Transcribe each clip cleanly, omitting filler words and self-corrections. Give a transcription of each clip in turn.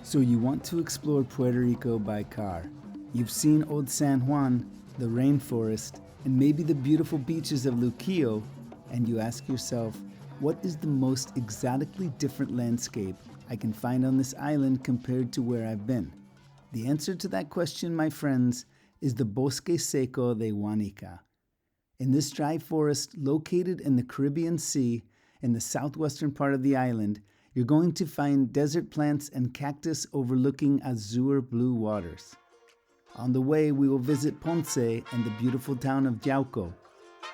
So you want to explore Puerto Rico by car. You've seen Old San Juan, the rainforest, and maybe the beautiful beaches of Luquillo, and you ask yourself, what is the most exotically different landscape I can find on this island compared to where I've been? The answer to that question, my friends, is the Bosque Seco de Guánica. In this dry forest located in the Caribbean Sea in the southwestern part of the island, you're going to find desert plants and cactus overlooking azure blue waters. On the way, we will visit Ponce and the beautiful town of Yauco.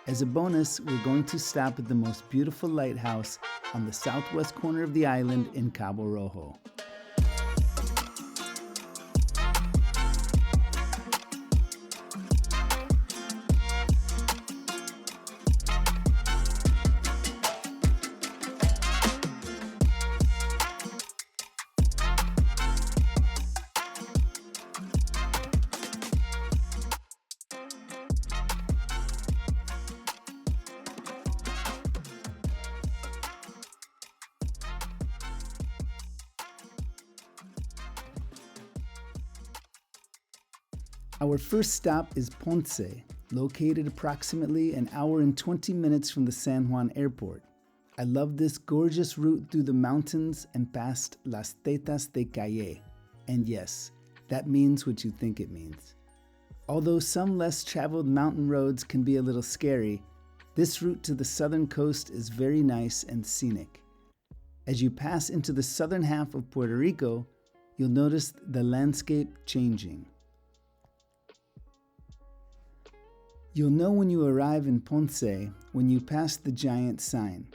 As a bonus, we're going to stop at the most beautiful lighthouse on the southwest corner of the island in CABO ROJO. Our first stop is Ponce, located approximately an hour and 20 minutes from the San Juan airport. I love this gorgeous route through the mountains and past Las Tetas de Calle. And yes, that means what you think it means. Although some less traveled mountain roads can be a little scary, this route to the southern coast is very nice and scenic. As you pass into the southern half of Puerto Rico, you'll notice the landscape changing. You'll know when you arrive in Ponce when you pass the giant sign.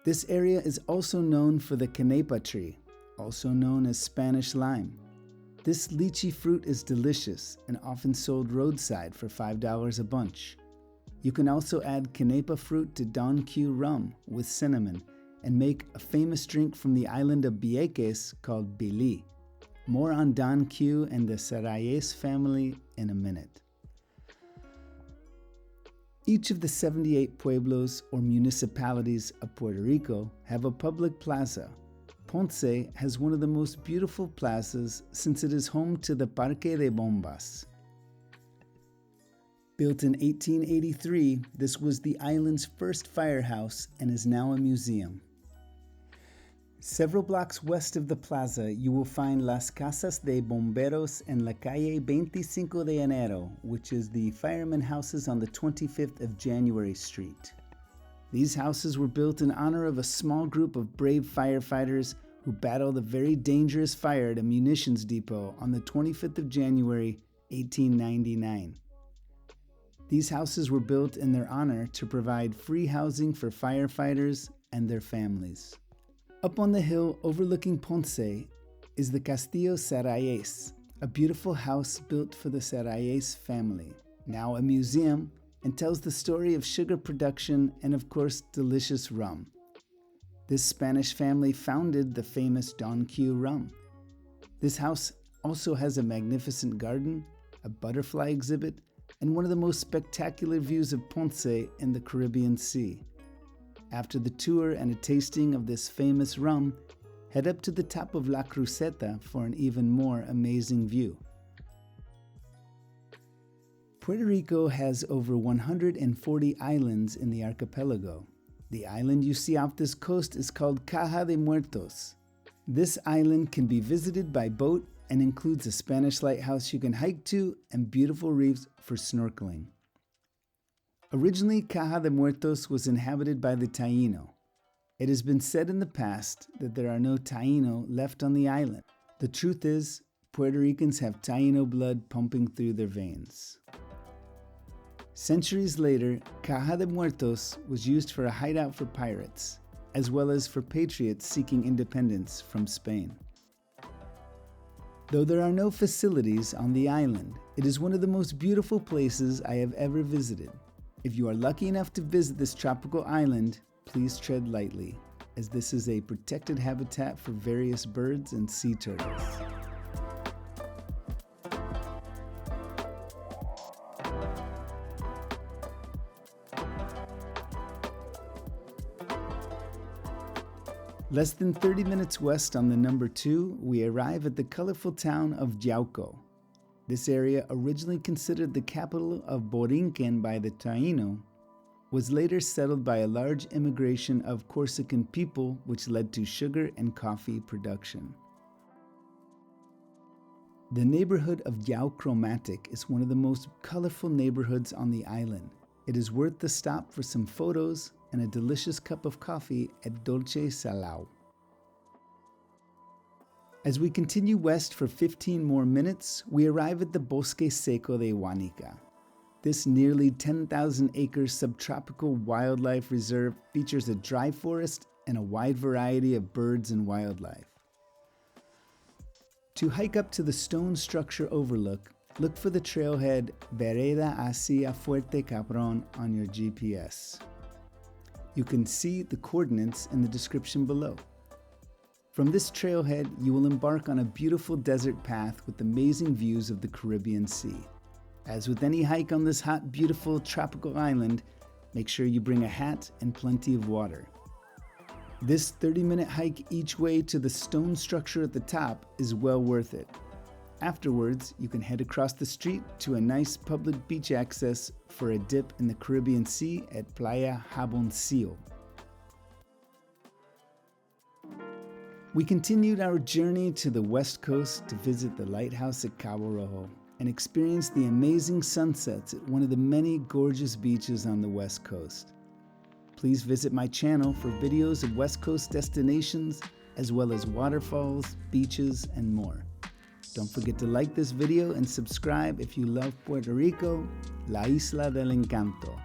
This area is also known for the canepa tree, also known as Spanish lime. This lychee fruit is delicious and often sold roadside for $5 a bunch. You can also add canepa fruit to Don Q rum with cinnamon and make a famous drink from the island of Vieques called Billy. More on Don Q and the Sarayes family in a minute. Each of the 78 pueblos or municipalities of Puerto Rico have a public plaza. Ponce has one of the most beautiful plazas since it is home to the Parque de Bombas. Built in 1883, this was the island's first firehouse and is now a museum. Several blocks west of the plaza, you will find Las Casas de Bomberos en la calle 25 de Enero, which is the firemen houses on the 25th of January Street. These houses were built in honor of a small group of brave firefighters who battled a very dangerous fire at a munitions depot on the 25th of January, 1899. These houses were built in their honor to provide free housing for firefighters and their families. Up on the hill overlooking Ponce is the Castillo Sarayes, a beautiful house built for the Sarayes family, now a museum, and tells the story of sugar production and of course delicious rum. This Spanish family founded the famous Don Q rum. This house also has a magnificent garden, a butterfly exhibit, and one of the most spectacular views of Ponce in the Caribbean Sea. After the tour and a tasting of this famous rum, head up to the top of La Cruceta for an even more amazing view. Puerto Rico has over 140 islands in the archipelago. The island you see off this coast is called Caja de Muertos. This island can be visited by boat and includes a Spanish lighthouse you can hike to and beautiful reefs for snorkeling. Originally, Caja de Muertos was inhabited by the Taíno. It has been said in the past that there are no Taíno left on the island. The truth is, Puerto Ricans have Taíno blood pumping through their veins. Centuries later, Caja de Muertos was used for a hideout for pirates, as well as for patriots seeking independence from Spain. Though there are no facilities on the island, it is one of the most beautiful places I have ever visited. If you are lucky enough to visit this tropical island, please tread lightly, as this is a protected habitat for various birds and sea turtles. Less than 30 minutes west on the number 2, we arrive at the colorful town of Yauco. This area, originally considered the capital of Borinquen by the Taino, was later settled by a large immigration of Corsican people, which led to sugar and coffee production. The neighborhood of Yauco is one of the most colorful neighborhoods on the island. It is worth the stop for some photos and a delicious cup of coffee at Dolce Salao. As we continue west for 15 more minutes, we arrive at the Bosque Seco de Guánica. This nearly 10,000-acre subtropical wildlife reserve features a dry forest and a wide variety of birds and wildlife. To hike up to the stone structure overlook, look for the trailhead Vereda hacia Fuerte Caprón on your GPS. You can see the coordinates in the description below. From this trailhead, you will embark on a beautiful desert path with amazing views of the Caribbean Sea. As with any hike on this hot, beautiful tropical island, make sure you bring a hat and plenty of water. This 30-minute hike each way to the stone structure at the top is well worth it. Afterwards, you can head across the street to a nice public beach access for a dip in the Caribbean Sea at Playa Jaboncillo. We continued our journey to the west coast to visit the lighthouse at CABO ROJO and experience the amazing sunsets at one of the many gorgeous beaches on the west coast. Please visit my channel for videos of west coast destinations as well as waterfalls, beaches, and more. Don't forget to like this video and subscribe if you love Puerto Rico, la Isla del Encanto.